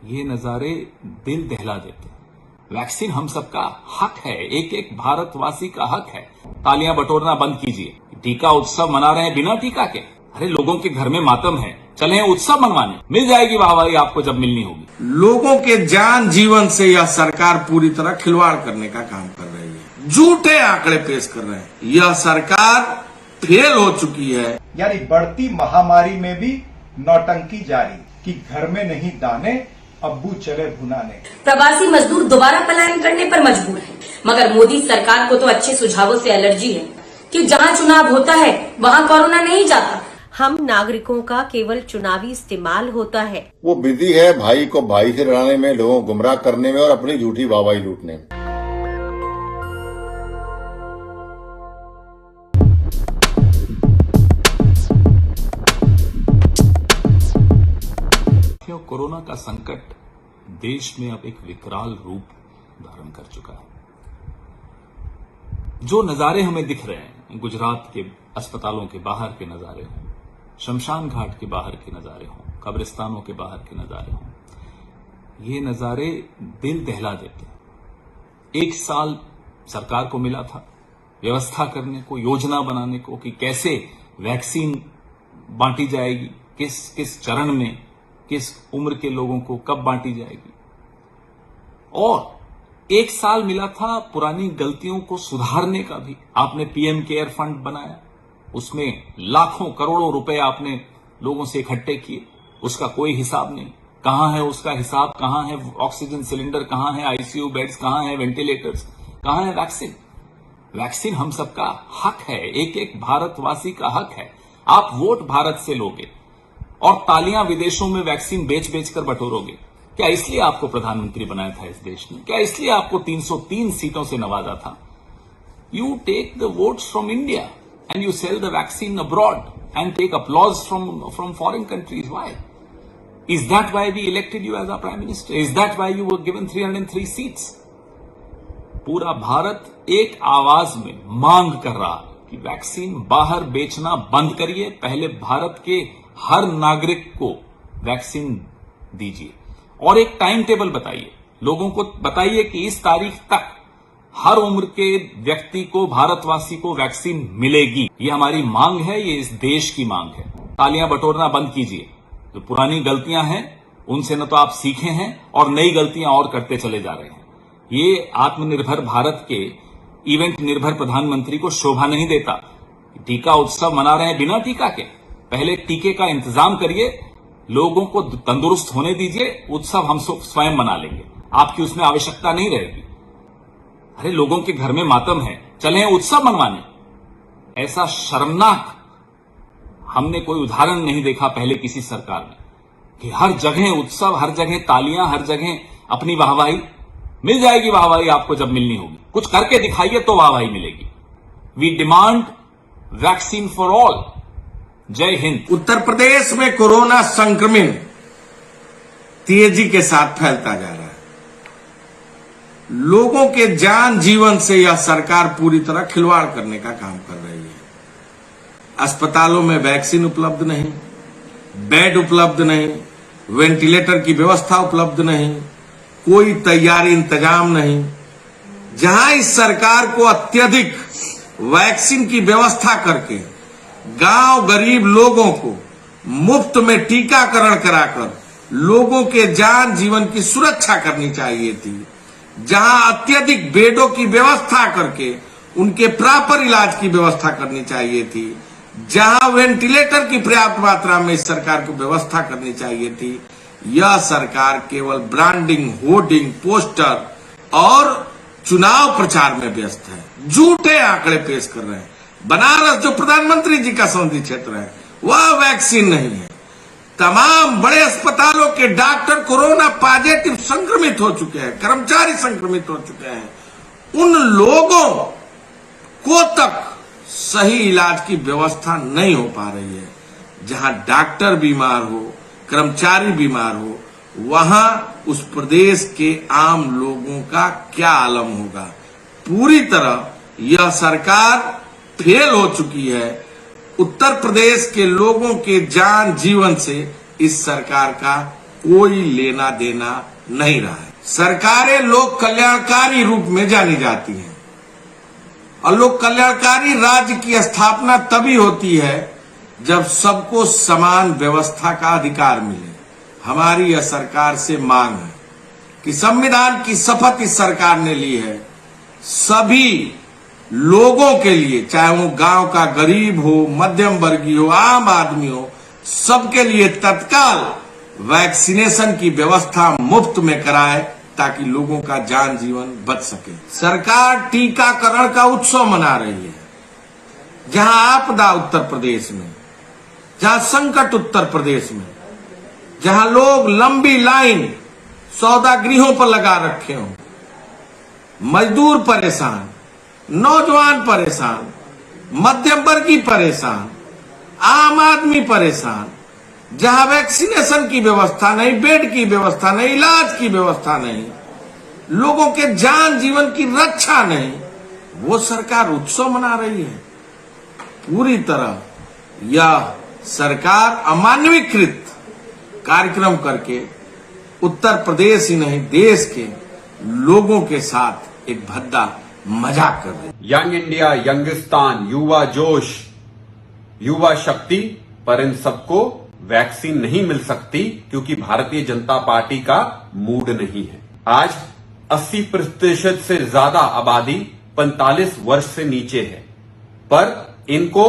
ये नजारे दिल दहला देते हैं। वैक्सीन हम सबका हक है, एक एक भारतवासी का हक है। तालियां बटोरना बंद कीजिए। टीका उत्सव मना रहे हैं बिना टीका के। अरे लोगों के घर में मातम है, चले उत्सव मनवाने। मिल जाएगी वाहवाही आपको जब मिलनी होगी। लोगों के जान जीवन से यह सरकार पूरी तरह खिलवाड़ करने का काम कर रही है, झूठे आंकड़े पेश कर रहे हैं। यह सरकार फेल हो चुकी है। यानी बढ़ती महामारी में भी नौटंकी जारी कि घर में नहीं दाने, अब्बू चले भुनाने। प्रवासी मजदूर दोबारा पलायन करने पर मजबूर हैं, मगर मोदी सरकार को तो अच्छे सुझावों से एलर्जी है कि जहां चुनाव होता है वहां कोरोना नहीं जाता। हम नागरिकों का केवल चुनावी इस्तेमाल होता है। वो बिजी है भाई को भाई से लड़ाने में, लोगों को गुमराह करने में और अपनी झूठी वाहवाही लूटने में। कोरोना का संकट देश में अब एक विकराल रूप धारण कर चुका है। जो नजारे हमें दिख रहे हैं, गुजरात के अस्पतालों के बाहर के नजारे हों, शमशान घाट के बाहर के नजारे हों, कब्रिस्तानों के बाहर के नजारे हों, ये नजारे दिल दहला देते हैं। एक साल सरकार को मिला था व्यवस्था करने को, योजना बनाने को कि कैसे वैक्सीन बांटी जाएगी, किस चरण में, किस उम्र के लोगों को कब बांटी जाएगी। और एक साल मिला था पुरानी गलतियों को सुधारने का भी। आपने पीएम केयर फंड बनाया, उसमें लाखों करोड़ों रुपए आपने लोगों से इकट्ठे किए, उसका कोई हिसाब नहीं। कहां है उसका हिसाब, कहां है ऑक्सीजन सिलेंडर, कहां है आईसीयू बेड्स, कहां है वेंटिलेटर्स, कहां है वैक्सीन। वैक्सीन हम सबका हक है, एक एक भारतवासी का हक है। आप वोट भारत से लोगे और तालियां विदेशों में वैक्सीन बेच कर बटोरोगे। क्या इसलिए आपको प्रधानमंत्री बनाया था इस देश ने? क्या इसलिए आपको 303 सीटों से नवाजा था? You take the votes from India and you sell the vaccine abroad and take applause from foreign countries. Why? Is that why we elected you as a prime minister? Is that why you were given 303 seats? पूरा भारत एक आवाज में मांग कर रहा कि vaccine बाहर बेचना बंद करिए, पहले भारत के हर नागरिक को वैक्सीन दीजिए और एक टाइम टेबल बताइए। लोगों को बताइए कि इस तारीख तक हर उम्र के व्यक्ति को, भारतवासी को वैक्सीन मिलेगी। ये हमारी मांग है, ये इस देश की मांग है। तालियां बटोरना बंद कीजिए। जो पुरानी गलतियां हैं उनसे न तो आप सीखे हैं और नई गलतियां और करते चले जा रहे हैं। ये आत्मनिर्भर भारत के इवेंट निर्भर प्रधानमंत्री को शोभा नहीं देता। टीका उत्सव मना रहे हैं बिना टीका के। पहले टीके का इंतजाम करिए, लोगों को तंदुरुस्त होने दीजिए, उत्सव हम स्वयं मना लेंगे, आपकी उसमें आवश्यकता नहीं रहेगी। अरे लोगों के घर में मातम है, चले उत्सव मनवाने। ऐसा शर्मनाक हमने कोई उदाहरण नहीं देखा पहले किसी सरकार में कि हर जगह उत्सव, हर जगह तालियां, हर जगह अपनी वाहवाही। मिल जाएगी वाहवाही आपको जब मिलनी होगी। कुछ करके दिखाइए तो वाहवाही मिलेगी। We demand vaccine for all. जय हिंद। उत्तर प्रदेश में कोरोना संक्रमण तेजी के साथ फैलता जा रहा है। लोगों के जान जीवन से यह सरकार पूरी तरह खिलवाड़ करने का काम कर रही है। अस्पतालों में वैक्सीन उपलब्ध नहीं, बेड उपलब्ध नहीं, वेंटिलेटर की व्यवस्था उपलब्ध नहीं, कोई तैयारी इंतजाम नहीं। जहां इस सरकार को अत्यधिक वैक्सीन की व्यवस्था करके गांव गरीब लोगों को मुफ्त में टीकाकरण कराकर लोगों के जान जीवन की सुरक्षा करनी चाहिए थी, जहां अत्यधिक बेडों की व्यवस्था करके उनके प्रॉपर इलाज की व्यवस्था करनी चाहिए थी, जहां वेंटिलेटर की पर्याप्त मात्रा में इस सरकार को व्यवस्था करनी चाहिए थी, यह सरकार केवल ब्रांडिंग, होर्डिंग, पोस्टर और चुनाव प्रचार में व्यस्त है। झूठे आंकड़े पेश कर रहे हैं। बनारस जो प्रधानमंत्री जी का संसदीय क्षेत्र है, वह वैक्सीन नहीं है। तमाम बड़े अस्पतालों के डॉक्टर कोरोना पॉजिटिव संक्रमित हो चुके हैं, कर्मचारी संक्रमित हो चुके हैं। उन लोगों को तक सही इलाज की व्यवस्था नहीं हो पा रही है। जहां डॉक्टर बीमार हो, कर्मचारी बीमार हो, वहां उस प्रदेश के आम लोगों का क्या आलम होगा। पूरी तरह यह सरकार फेल हो चुकी है। उत्तर प्रदेश के लोगों के जान जीवन से इस सरकार का कोई लेना देना नहीं रहा है। सरकारें लोक कल्याणकारी रूप में जानी जाती हैं और लोक कल्याणकारी राज्य की स्थापना तभी होती है जब सबको समान व्यवस्था का अधिकार मिले। हमारी यह सरकार से मांग है कि संविधान की शपथ इस सरकार ने ली है, सभी लोगों के लिए, चाहे वो गांव का गरीब हो, मध्यम वर्गीय हो, आम आदमी हो, सबके लिए तत्काल वैक्सीनेशन की व्यवस्था मुफ्त में कराए ताकि लोगों का जान जीवन बच सके। सरकार टीकाकरण का उत्सव मना रही है। जहां आपदा उत्तर प्रदेश में, जहां संकट उत्तर प्रदेश में, जहां लोग लंबी लाइन सौदागृहों पर लगा रखे हों, मजदूर परेशान, नौजवान परेशान, मध्यम वर्गीय परेशान, आम आदमी परेशान, जहां वैक्सीनेशन की व्यवस्था नहीं, बेड की व्यवस्था नहीं, इलाज की व्यवस्था नहीं, लोगों के जान जीवन की रक्षा नहीं, वो सरकार उत्सव मना रही है। पूरी तरह यह सरकार अमानवीकृत कार्यक्रम करके उत्तर प्रदेश ही नहीं देश के लोगों के साथ एक भद्दा मजाक कर रही है। यंग इंडिया, यंगिस्तान, युवा जोश, युवा शक्ति, पर इन सबको वैक्सीन नहीं मिल सकती क्योंकि भारतीय जनता पार्टी का मूड नहीं है। आज 80% से ज्यादा आबादी 45 वर्ष से नीचे है, पर इनको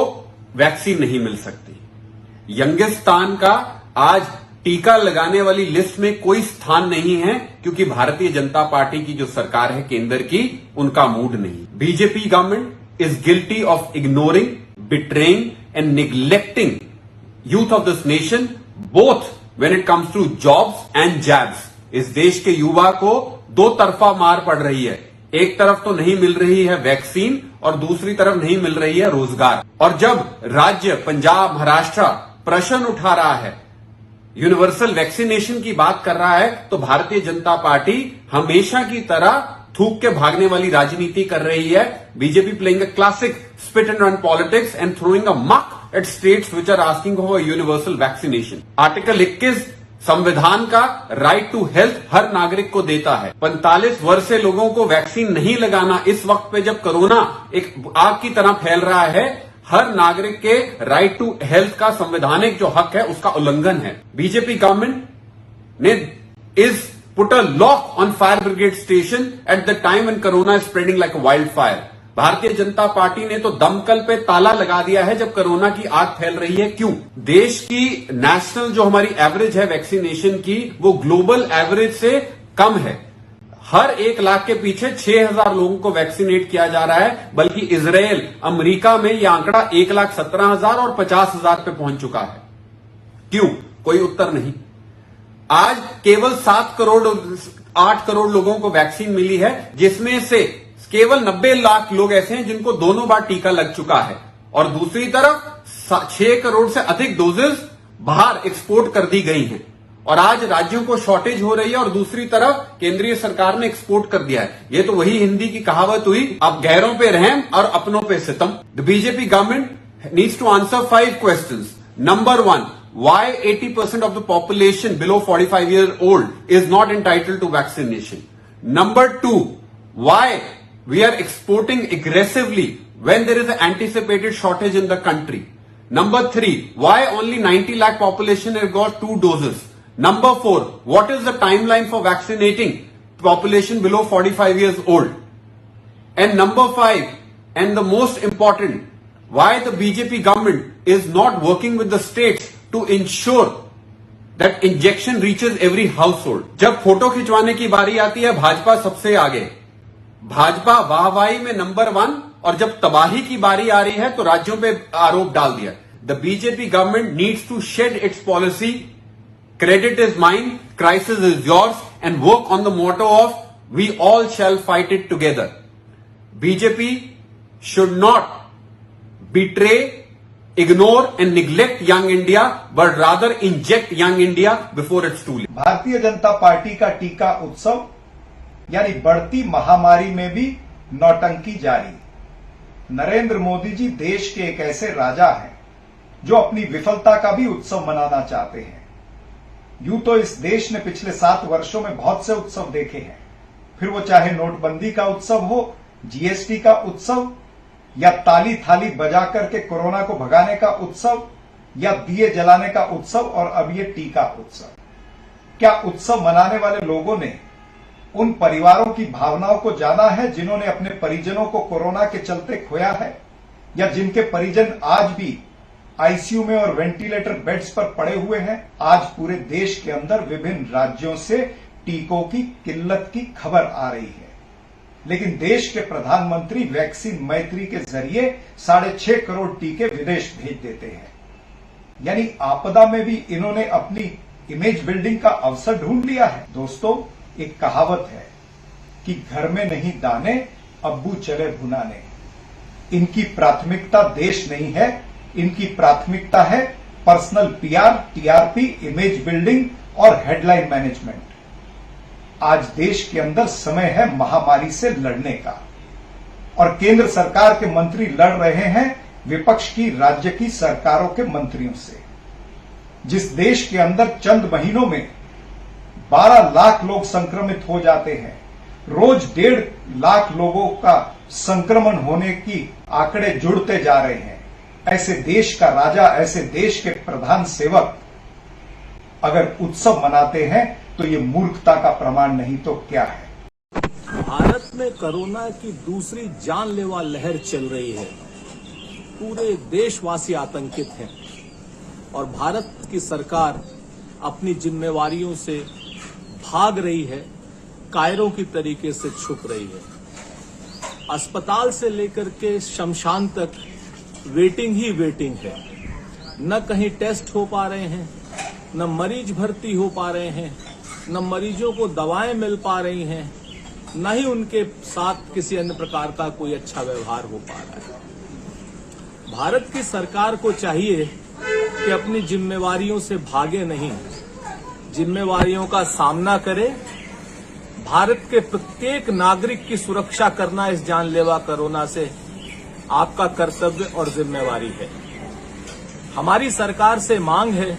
वैक्सीन नहीं मिल सकती। यंगिस्तान का आज टीका लगाने वाली लिस्ट में कोई स्थान नहीं है क्योंकि भारतीय जनता पार्टी की जो सरकार है केंद्र की, उनका मूड नहीं। BJP government is guilty of ignoring, betraying and neglecting youth of this nation, both when it comes to jobs and jabs. इस देश के युवा को दो तरफा मार पड़ रही है। एक तरफ तो नहीं मिल रही है वैक्सीन और दूसरी तरफ नहीं मिल रही है रोजगार। और जब राज्य पंजाब, महाराष्ट्र प्रश्न उठा रहा है, यूनिवर्सल वैक्सीनेशन की बात कर रहा है, तो भारतीय जनता पार्टी हमेशा की तरह थूक के भागने वाली राजनीति कर रही है। BJP playing a classic spit and run politics and throwing a muck at states which are asking for a universal vaccination. Article 21 संविधान का राइट टू हेल्थ हर नागरिक को देता है। 45 वर्ष से लोगों को वैक्सीन नहीं लगाना इस वक्त पे जब कोरोना एक आग की तरह फैल रहा है, हर नागरिक के राइट टू हेल्थ का संवैधानिक जो हक है उसका उल्लंघन है। बीजेपी गवर्नमेंट ने is put a lock on fire brigade station at the time when corona is spreading like a wildfire. Bharatiya Janata party ने तो दमकल पे ताला लगा दिया है जब कोरोना की आग फैल रही है। क्यों? देश की नेशनल जो हमारी एवरेज है वैक्सीनेशन की, वो ग्लोबल एवरेज से कम है। हर 1 लाख के पीछे 6000 लोगों को वैक्सीनेट किया जा रहा है, बल्कि इजराइल, अमेरिका में यह आंकड़ा 1,17,000 और 50,000 पे पहुंच चुका है। क्यों? कोई उत्तर नहीं। आज केवल 8 करोड़ लोगों को वैक्सीन मिली है, जिसमें से केवल 90 लाख लोग ऐसे हैं जिनको दोनों बार टीका लग चुका है, और दूसरी तरफ 6 करोड़ से अधिक डोजेस बाहर एक्सपोर्ट कर दी गई हैं। और आज राज्यों को शॉर्टेज हो रही है और दूसरी तरफ केंद्रीय सरकार ने एक्सपोर्ट कर दिया है। ये तो वही हिंदी की कहावत हुई, अब गैरों पे रहम और अपनों पे सितम। The BJP government needs to answer 5 questions. Number 1, why 80% of the population below 45 years old is not entitled to vaccination? Number 2, why we are exporting aggressively when there is an anticipated shortage in the country? Number 3, why only 90 lakh population have got 2 doses? Number 4, what is the timeline for vaccinating population below 45 years old? And number 5, and the most important, why the BJP government is not working with the states to ensure that injection reaches every household. जब photo खिंचवाने की बारी आती है, भाजपा सबसे आगे, भाजपा वाहवाही में नंबर 1, और जब तबाही की बारी आ रही है तो राज्यों पे आरोप डाल दिया। The BJP government needs to shed its policy, credit is mine, crisis is yours, and work on the motto of we all shall fight it together. BJP should not betray, ignore and neglect young India, but rather inject young India before it's too late. Bharatiya Janata party का टीका उत्सव यानी बढ़ती महामारी में भी नौटंकी जारी। नरेंद्र मोदी जी देश के एक ऐसे राजा हैं जो अपनी विफलता का भी उत्सव मनाना चाहते हैं। यूं तो इस देश ने पिछले 7 वर्षों में बहुत से उत्सव देखे हैं, फिर वो चाहे नोटबंदी का उत्सव हो, जीएसटी का उत्सव, या ताली थाली बजा करके कोरोना को भगाने का उत्सव, या दिए जलाने का उत्सव, और अब ये टीका उत्सव। क्या उत्सव मनाने वाले लोगों ने उन परिवारों की भावनाओं को जाना है जिन्होंने अपने परिजनों को कोरोना के चलते खोया है, या जिनके परिजन आज भी आईसीयू में और वेंटिलेटर बेड्स पर पड़े हुए हैं? आज पूरे देश के अंदर विभिन्न राज्यों से टीकों की किल्लत की खबर आ रही है, लेकिन देश के प्रधानमंत्री वैक्सीन मैत्री के जरिए 6.5 करोड़ टीके विदेश भेज देते हैं। यानी आपदा में भी इन्होंने अपनी इमेज बिल्डिंग का अवसर ढूंढ लिया है। दोस्तों, एक कहावत है कि घर में नहीं दाने, अब्बू चले भुनाने। इनकी प्राथमिकता देश नहीं है, इनकी प्राथमिकता है personal PR, TRP, image building और हेडलाइन मैनेजमेंट। आज देश के अंदर समय है महामारी से लड़ने का, और केंद्र सरकार के मंत्री लड़ रहे हैं विपक्ष की राज्य की सरकारों के मंत्रियों से। जिस देश के अंदर चंद महीनों में 12 लाख लोग संक्रमित हो जाते हैं, रोज 1.5 लाख लोगों का संक्रमण होने की आंकड़े जुड़ते जा रहे हैं, ऐसे देश का राजा, ऐसे देश के प्रधान सेवक अगर उत्सव मनाते हैं तो ये मूर्खता का प्रमाण नहीं तो क्या है? भारत में कोरोना की दूसरी जानलेवा लहर चल रही है। पूरे देशवासी आतंकित हैं और भारत की सरकार अपनी जिम्मेवारियों से भाग रही है, कायरों की तरीके से छुप रही है। अस्पताल से लेकर के शमशान तक वेटिंग ही वेटिंग है। न कहीं टेस्ट हो पा रहे हैं, न मरीज भर्ती हो पा रहे हैं, न मरीजों को दवाएं मिल पा रही हैं, न ही उनके साथ किसी अन्य प्रकार का कोई अच्छा व्यवहार हो पा रहा है। भारत की सरकार को चाहिए कि अपनी जिम्मेवारियों से भागे नहीं, जिम्मेवारियों का सामना करे। भारत के प्रत्येक नागरिक की सुरक्षा करना इस जानलेवा कोरोना से आपका कर्तव्य और जिम्मेवारी है। हमारी सरकार से मांग है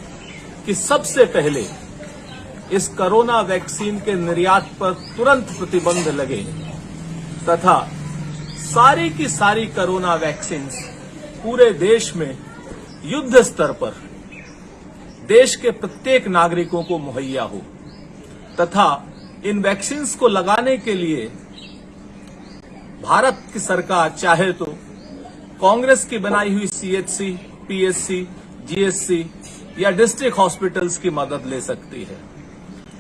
कि सबसे पहले इस कोरोना वैक्सीन के निर्यात पर तुरंत प्रतिबंध लगे तथा सारी की सारी कोरोना वैक्सीन पूरे देश में युद्ध स्तर पर देश के प्रत्येक नागरिकों को मुहैया हो तथा इन वैक्सीन को लगाने के लिए भारत की सरकार चाहे तो कांग्रेस की बनाई हुई सीएचसी, पीएचसी, जीएचसी या डिस्ट्रिक्ट हॉस्पिटल्स की मदद ले सकती है,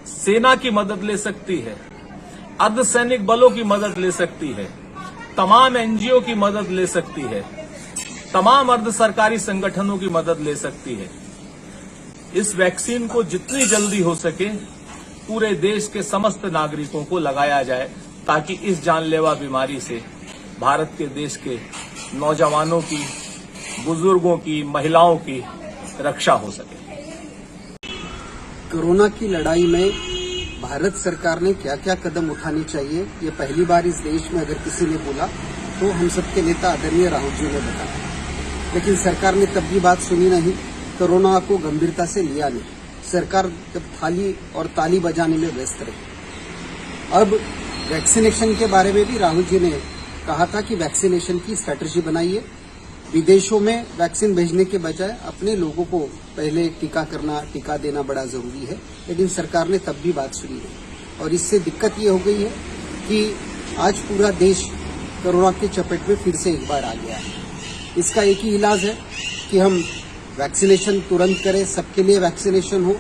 सेना की मदद ले सकती है, अर्धसैनिक बलों की मदद ले सकती है, तमाम एनजीओ की मदद ले सकती है, तमाम अर्ध सरकारी संगठनों की मदद ले सकती है। इस वैक्सीन को जितनी जल्दी हो सके पूरे देश के समस्त नागरिकों को लगाया जाए ताकि इस जानलेवा बीमारी से भारत के देश के नौजवानों की, बुजुर्गों की, महिलाओं की रक्षा हो सके। कोरोना की लड़ाई में भारत सरकार ने क्या क्या कदम उठाने चाहिए, ये पहली बार इस देश में अगर किसी ने बोला तो हम सबके नेता आदरणीय राहुल जी ने बताया, लेकिन सरकार ने तब भी बात सुनी नहीं, कोरोना को गंभीरता से लिया नहीं। सरकार जब थाली और ताली बजाने में व्यस्त रही। अब वैक्सीनेशन के बारे में भी राहुल जी ने कहा था कि वैक्सीनेशन की स्ट्रेटजी बनाइए, विदेशों में वैक्सीन भेजने के बजाय अपने लोगों को पहले टीका देना बड़ा जरूरी है, लेकिन सरकार ने तब भी बात सुनी नहीं। और इससे दिक्कत ये हो गई है कि आज पूरा देश कोरोना के चपेट में फिर से एक बार आ गया है। इसका एक ही इलाज है कि हम वैक्सीनेशन तुरंत करें, सबके लिए वैक्सीनेशन हो।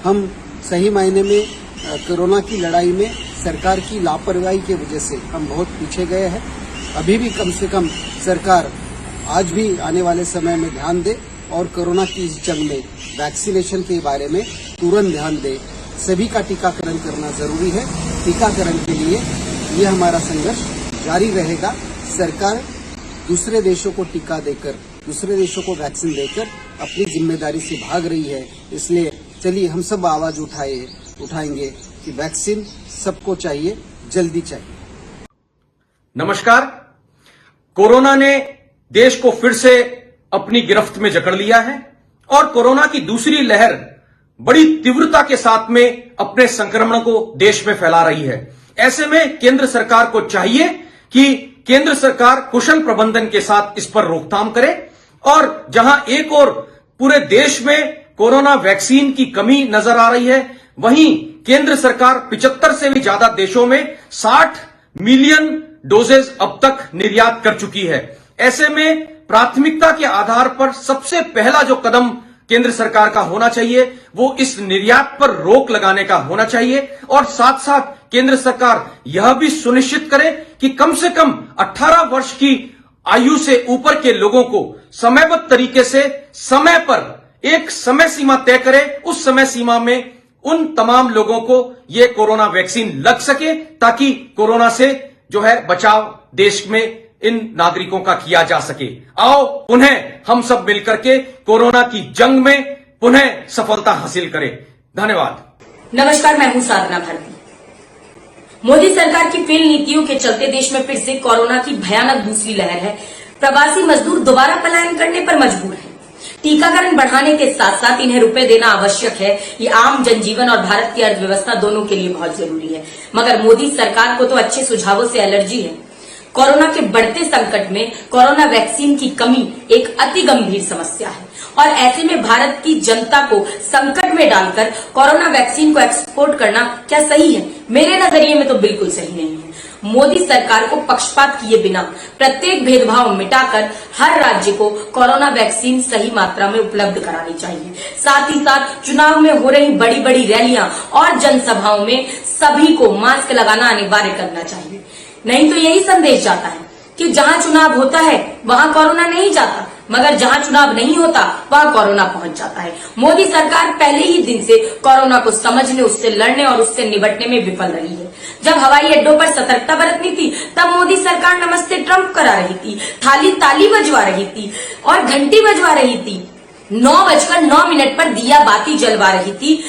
हम सही मायने में कोरोना की लड़ाई में सरकार की लापरवाही की वजह से हम बहुत पीछे गए हैं। अभी भी कम से कम सरकार आज भी आने वाले समय में ध्यान दे और कोरोना की इस जंग में वैक्सीनेशन के बारे में तुरंत ध्यान दे। सभी का टीकाकरण करना जरूरी है। टीकाकरण के लिए ये हमारा संघर्ष जारी रहेगा। सरकार दूसरे देशों को टीका देकर, दूसरे देशों को वैक्सीन देकर अपनी जिम्मेदारी से भाग रही है। इसलिए चलिए हम सब आवाज उठाएंगे कि वैक्सीन सबको चाहिए, जल्दी चाहिए। नमस्कार। कोरोना ने देश को फिर से अपनी गिरफ्त में जकड़ लिया है और कोरोना की दूसरी लहर बड़ी तीव्रता के साथ में अपने संक्रमण को देश में फैला रही है। ऐसे में केंद्र सरकार को चाहिए कि केंद्र सरकार कुशल प्रबंधन के साथ इस पर रोकथाम करे और जहां एक और पूरे देश में कोरोना वैक्सीन की कमी नजर आ रही है, वहीं केंद्र सरकार 75 से भी ज्यादा देशों में 60 मिलियन डोजेज अब तक निर्यात कर चुकी है। ऐसे में प्राथमिकता के आधार पर सबसे पहला जो कदम केंद्र सरकार का होना चाहिए वो इस निर्यात पर रोक लगाने का होना चाहिए और साथ साथ केंद्र सरकार यह भी सुनिश्चित करे कि कम से कम 18 वर्ष की आयु से ऊपर के लोगों को समयबद्ध तरीके से समय पर एक समय सीमा तय करे। उस समय सीमा में उन तमाम लोगों को ये कोरोना वैक्सीन लग सके ताकि कोरोना से जो है बचाव देश में इन नागरिकों का किया जा सके। आओ पुनः हम सब मिलकर के कोरोना की जंग में पुनः सफलता हासिल करें। धन्यवाद। नमस्कार, मैं हूं साधना भारती। मोदी सरकार की फेल नीतियों के चलते देश में फिर से कोरोना की भयानक दूसरी लहर है। प्रवासी मजदूर दोबारा पलायन करने पर मजबूर हैं। टीकाकरण बढ़ाने के साथ साथ इन्हें रुपए देना आवश्यक है। ये आम जनजीवन और भारत की अर्थव्यवस्था दोनों के लिए बहुत जरूरी है। मगर मोदी सरकार को तो अच्छे सुझावों से एलर्जी है। कोरोना के बढ़ते संकट में कोरोना वैक्सीन की कमी एक अति गंभीर समस्या है और ऐसे में भारत की जनता को संकट में डालकर कोरोना वैक्सीन को एक्सपोर्ट करना क्या सही है? मेरे नजरिए में तो बिल्कुल सही नहीं है। मोदी सरकार को पक्षपात किए बिना प्रत्येक भेदभाव मिटाकर हर राज्य को कोरोना वैक्सीन सही मात्रा में उपलब्ध करानी चाहिए। साथ ही साथ चुनाव में हो रही बड़ी बड़ी रैलियां और जनसभाओं में सभी को मास्क लगाना अनिवार्य करना चाहिए। नहीं तो यही संदेश जाता है कि जहां चुनाव होता है वहां कोरोना नहीं जाता, मगर जहां चुनाव नहीं होता वहां कोरोना पहुंच जाता है। मोदी सरकार पहले ही दिन से कोरोना को समझने, उससे लड़ने और उससे निपटने में विफल रही है। जब हवाई अड्डों पर सतर्कता बरतनी थी तब मोदी सरकार नमस्ते ट्रंप करा रही थी, ताली बजवा रही थी और घंटी बजवा रही थी। 9:09 पर दिया बाती जलवा रही थी।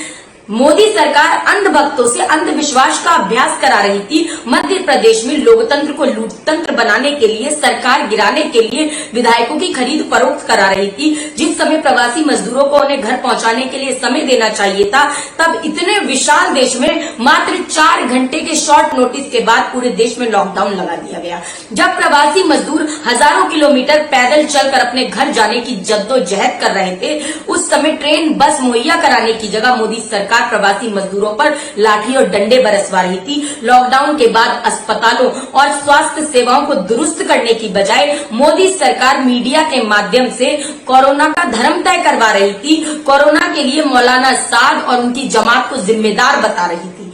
मोदी सरकार अंधभक्तों से अंधविश्वास का अभ्यास करा रही थी। मध्य प्रदेश में लोकतंत्र को लूटतंत्र बनाने के लिए, सरकार गिराने के लिए विधायकों की खरीद फरोख्त करा रही थी। जिस समय प्रवासी मजदूरों को उन्हें घर पहुंचाने के लिए समय देना चाहिए था, तब इतने विशाल देश में मात्र 4 घंटे के शॉर्ट नोटिस के बाद पूरे देश में लॉकडाउन लगा दिया गया। जब प्रवासी मजदूर हजारों किलोमीटर पैदल चलकर अपने घर जाने की जद्दोजहद कर रहे थे, उस समय ट्रेन बस मुहैया कराने की जगह मोदी सरकार प्रवासी मजदूरों पर लाठी और डंडे बरसवा रही थी। लॉकडाउन के बाद अस्पतालों और स्वास्थ्य सेवाओं को दुरुस्त करने की बजाय मोदी सरकार मीडिया के माध्यम से कोरोना का धर्म तय करवा रही थी। कोरोना के लिए मौलाना साद और उनकी जमात को जिम्मेदार बता रही थी।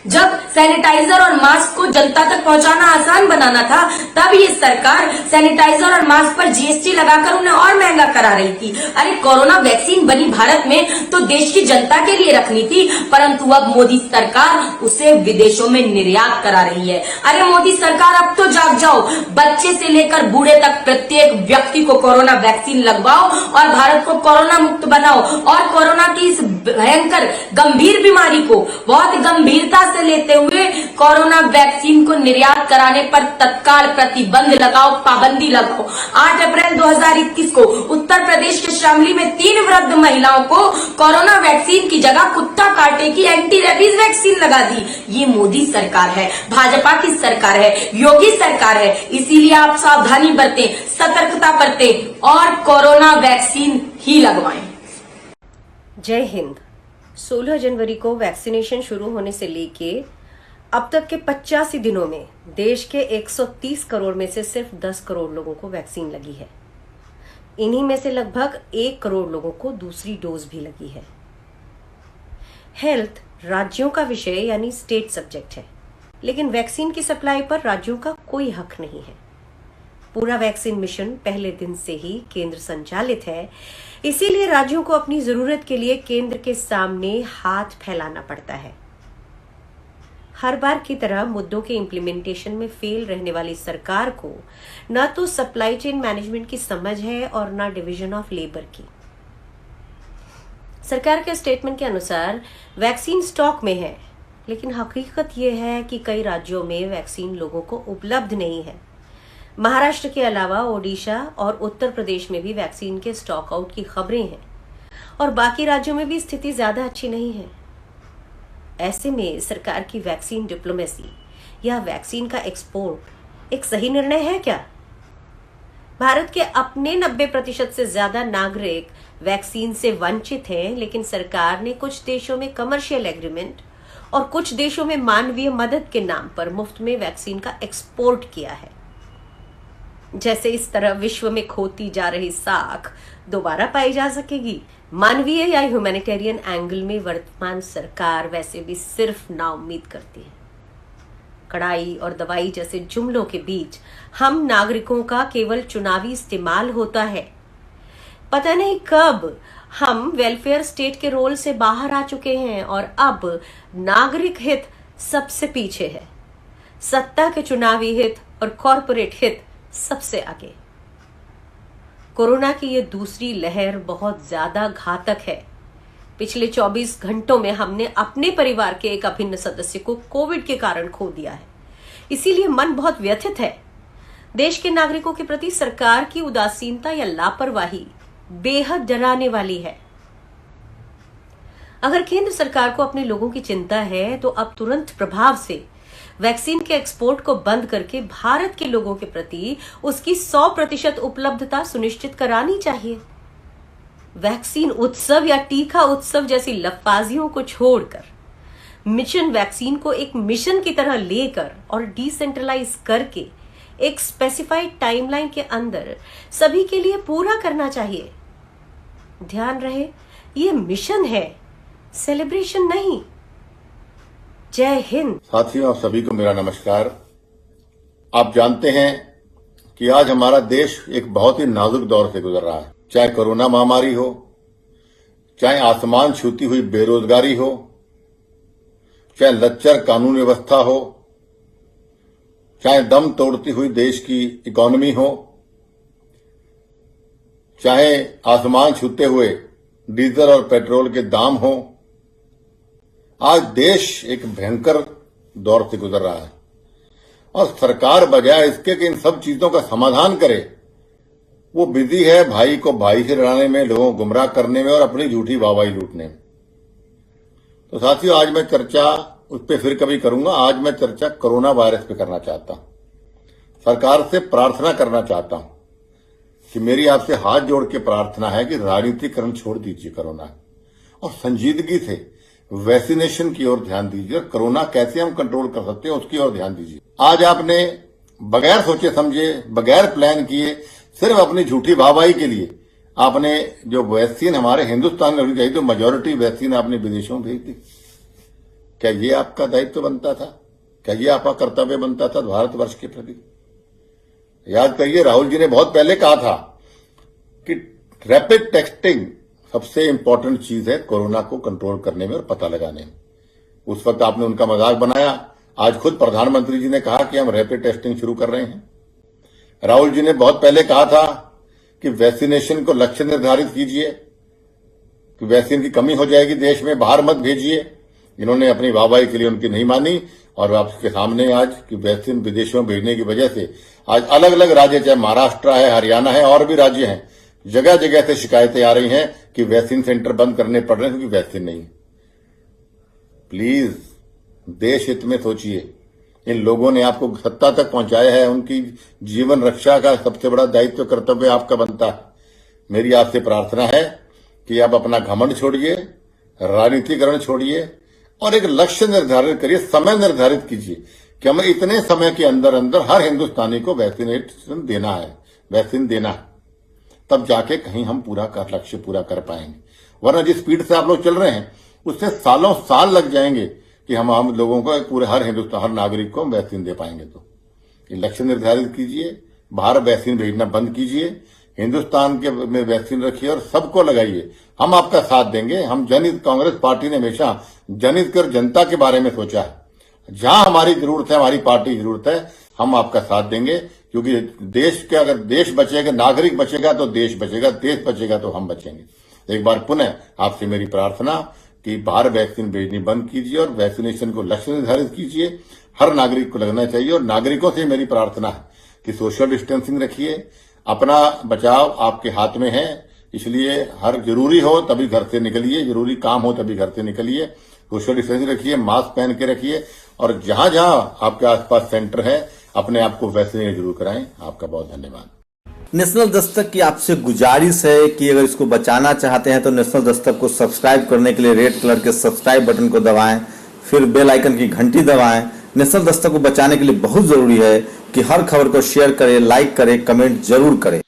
जब सैनिटाइजर और मास्क को जनता तक पहुंचाना आसान बनाना था, तब ये सरकार सैनिटाइजर और मास्क पर जीएसटी लगाकर उन्हें और महंगा करा रही थी। अरे कोरोना वैक्सीन बनी भारत में तो देश की जनता के लिए रखनी थी, परंतु अब मोदी सरकार उसे विदेशों में निर्यात करा रही है। अरे मोदी सरकार अब तो जाग जाओ, बच्चे से लेकर बूढ़े तक प्रत्येक व्यक्ति को कोरोना वैक्सीन लगवाओ और भारत को कोरोना मुक्त बनाओ और कोरोना की इस भयंकर गंभीर बीमारी को बहुत गंभीरता से लेते हुए कोरोना वैक्सीन को निर्यात कराने पर तत्काल प्रतिबंध लगाओ, पाबंदी लगाओ। 8 अप्रैल 2021 को उत्तर प्रदेश के शामली में 3 वृद्ध महिलाओं को कोरोना वैक्सीन की जगह कुत्ता काटे की एंटी रेबीज वैक्सीन लगा दी। ये मोदी सरकार है, भाजपा की सरकार है, योगी सरकार है। इसीलिए आप सावधानी बरतें, सतर्कता बरतें और कोरोना वैक्सीन ही लगवाएं। जय हिंद। 16 जनवरी को वैक्सीनेशन शुरू होने से लेके अब तक के 85 दिनों में देश के 130 करोड़ में से सिर्फ 10 करोड़ लोगों को वैक्सीन लगी है। इन्हीं में से लगभग 1 करोड़ लोगों को दूसरी डोज भी लगी है। हेल्थ राज्यों का विषय यानी स्टेट सब्जेक्ट है, लेकिन वैक्सीन की सप्लाई पर राज्यों का कोई हक नहीं है। पूरा वैक्सीन मिशन पहले दिन से ही केंद्र संचालित है, इसीलिए राज्यों को अपनी जरूरत के लिए केंद्र के सामने हाथ फैलाना पड़ता है। हर बार की तरह मुद्दों के इम्प्लीमेंटेशन में फेल रहने वाली सरकार को न तो सप्लाई चेन मैनेजमेंट की समझ है और न डिवीजन ऑफ लेबर की। सरकार के स्टेटमेंट के अनुसार वैक्सीन स्टॉक में है, लेकिन हकीकत यह है कि कई राज्यों में वैक्सीन लोगों को उपलब्ध नहीं है। महाराष्ट्र के अलावा ओडिशा और उत्तर प्रदेश में भी वैक्सीन के स्टॉक आउट की खबरें हैं और बाकी राज्यों में भी स्थिति ज्यादा अच्छी नहीं है। ऐसे में सरकार की वैक्सीन डिप्लोमेसी या वैक्सीन का एक्सपोर्ट एक सही निर्णय है क्या? भारत के अपने 90% से ज्यादा नागरिक वैक्सीन से वंचित हैं, लेकिन सरकार ने कुछ देशों में कमर्शियल एग्रीमेंट और कुछ देशों में मानवीय मदद के नाम पर मुफ्त में वैक्सीन का एक्सपोर्ट किया है। जैसे इस तरह विश्व में खोती जा रही साख दोबारा पाई जा सकेगी। मानवीय या ह्यूमैनिटेरियन एंगल में वर्तमान सरकार वैसे भी सिर्फ नाउम्मीद करती है। कड़ाई और दवाई जैसे जुमलों के बीच हम नागरिकों का केवल चुनावी इस्तेमाल होता है। पता नहीं कब हम वेलफेयर स्टेट के रोल से बाहर आ चुके हैं और अब नागरिक हित सबसे पीछे है। सत्ता के चुनावी हित और कॉरपोरेट हित सबसे आगे। कोरोना की ये दूसरी लहर बहुत ज्यादा घातक है। पिछले 24 घंटों में हमने अपने परिवार के एक अभिन्न सदस्य को कोविड के कारण खो दिया है। इसीलिए मन बहुत व्यथित है। देश के नागरिकों के प्रति सरकार की उदासीनता या लापरवाही बेहद डराने वाली है। अगर केंद्र सरकार को अपने लोगों की चिंता है तो अब तुरंत प्रभाव से वैक्सीन के एक्सपोर्ट को बंद करके भारत के लोगों के प्रति उसकी 100% उपलब्धता सुनिश्चित करानी चाहिए। वैक्सीन उत्सव या टीका उत्सव जैसी लफाजियों को छोड़कर मिशन वैक्सीन को एक मिशन की तरह लेकर और डिसेंट्रलाइज करके एक स्पेसिफाइड टाइमलाइन के अंदर सभी के लिए पूरा करना चाहिए। ध्यान रहे, ये मिशन है, सेलिब्रेशन नहीं। जय हिंद। साथियों, आप सभी को मेरा नमस्कार। आप जानते हैं कि आज हमारा देश एक बहुत ही नाजुक दौर से गुजर रहा है। चाहे कोरोना महामारी हो, चाहे आसमान छूती हुई बेरोजगारी हो, चाहे लच्चर कानून व्यवस्था हो, चाहे दम तोड़ती हुई देश की इकोनॉमी हो, चाहे आसमान छूते हुए डीजल और पेट्रोल के दाम हो, आज देश एक भयंकर दौर से गुजर रहा है और सरकार बजाय इसके कि इन सब चीजों का समाधान करे, वो बिजी है भाई को भाई से लड़ाने में, लोगों को गुमराह करने में और अपनी झूठी वाहवाही लूटने में। तो साथियों, आज मैं चर्चा उस पर फिर कभी करूंगा। आज मैं चर्चा कोरोना वायरस पे करना चाहता हूं। सरकार से प्रार्थना करना चाहता हूं कि मेरी आपसे हाथ जोड़ के प्रार्थना है कि राजनीतिकरण छोड़ दीजिए कोरोना और संजीदगी से वैक्सीनेशन की ओर ध्यान दीजिए और कोरोना कैसे हम कंट्रोल कर सकते हैं उसकी ओर ध्यान दीजिए। आज आपने बगैर सोचे समझे, बगैर प्लान किए, सिर्फ अपनी झूठी वाहवाही के लिए आपने जो वैक्सीन हमारे हिंदुस्तान में होनी चाहिए तो मेजोरिटी वैक्सीन आपने विदेशों में भेज दी। क्या ये आपका दायित्व बनता था? क्या ये आपका कर्तव्य बनता था भारतवर्ष के प्रति? याद करिए, राहुल जी ने बहुत पहले कहा था कि रैपिड टेस्टिंग सबसे इंपॉर्टेंट चीज है कोरोना को कंट्रोल करने में और पता लगाने में। उस वक्त आपने उनका मजाक बनाया। आज खुद प्रधानमंत्री जी ने कहा कि हम रैपिड टेस्टिंग शुरू कर रहे हैं। राहुल जी ने बहुत पहले कहा था कि वैक्सीनेशन को लक्ष्य निर्धारित कीजिए, कि वैक्सीन की कमी हो जाएगी देश में, बाहर मत भेजिए। इन्होंने अपनी वाहवाही के लिए उनकी नहीं मानी और आपके सामने आज कि वैक्सीन विदेशों में भेजने की वजह से आज अलग अलग राज्य, चाहे महाराष्ट्र है, हरियाणा है, और भी राज्य हैं, जगह जगह से शिकायतें आ रही हैं कि वैक्सीन सेंटर बंद करने पड़ रहे हैं क्योंकि वैक्सीन नहीं है। प्लीज देश हित में सोचिए। इन लोगों ने आपको सत्ता तक पहुंचाया है, उनकी जीवन रक्षा का सबसे बड़ा दायित्व कर्तव्य आपका बनता है। मेरी आपसे प्रार्थना है कि आप अपना घमंड छोड़िए, राजनीतिकरण छोड़िए और एक लक्ष्य निर्धारित करिए, समय निर्धारित कीजिए कि हमें इतने समय के अंदर अंदर हर हिंदुस्तानी को वैक्सीनेशन देना है, वैक्सीन देना है, तब जाके कहीं हम लक्ष्य पूरा कर पाएंगे। वरना जिस स्पीड से आप लोग चल रहे हैं उससे सालों साल लग जाएंगे कि हम लोगों को पूरे हर नागरिक को वैक्सीन दे पाएंगे। तो ये लक्ष्य निर्धारित कीजिए, बाहर वैक्सीन भेजना बंद कीजिए, हिंदुस्तान के में वैक्सीन रखिए और सबको लगाइए। हम आपका साथ देंगे। हम जनहित, कांग्रेस पार्टी ने हमेशा जनहित कर जनता के बारे में सोचा है। जहां हमारी जरूरत है, हमारी पार्टी की जरूरत है, हम आपका साथ देंगे, क्योंकि देश के अगर देश बचेगा, नागरिक बचेगा तो देश बचेगा, देश बचेगा तो हम बचेंगे। एक बार पुनः आपसे मेरी प्रार्थना कि बाहर वैक्सीन भेजनी बंद कीजिए और वैक्सीनेशन को लक्ष्य निर्धारित कीजिए। हर नागरिक को लगना चाहिए और नागरिकों से मेरी प्रार्थना है कि सोशल डिस्टेंसिंग रखिए। अपना बचाव आपके हाथ में है। इसलिए हर जरूरी हो तभी घर से निकलिए, जरूरी काम हो तभी घर से निकलिए, सोशल डिस्टेंसिंग रखिए, मास्क पहन के रखिए और जहां जहां आपके आसपास सेंटर है अपने आप को वैक्सीनेट जरूर कराएं। आपका बहुत धन्यवाद। नेशनल दस्तक की आपसे गुजारिश है कि अगर इसको बचाना चाहते हैं तो नेशनल दस्तक को सब्सक्राइब करने के लिए रेड कलर के सब्सक्राइब बटन को दबाएं, फिर बेल आइकन की घंटी दबाएं। नेशनल दस्तक को बचाने के लिए बहुत जरूरी है कि हर खबर को शेयर करें, लाइक करें, कमेंट जरूर करें।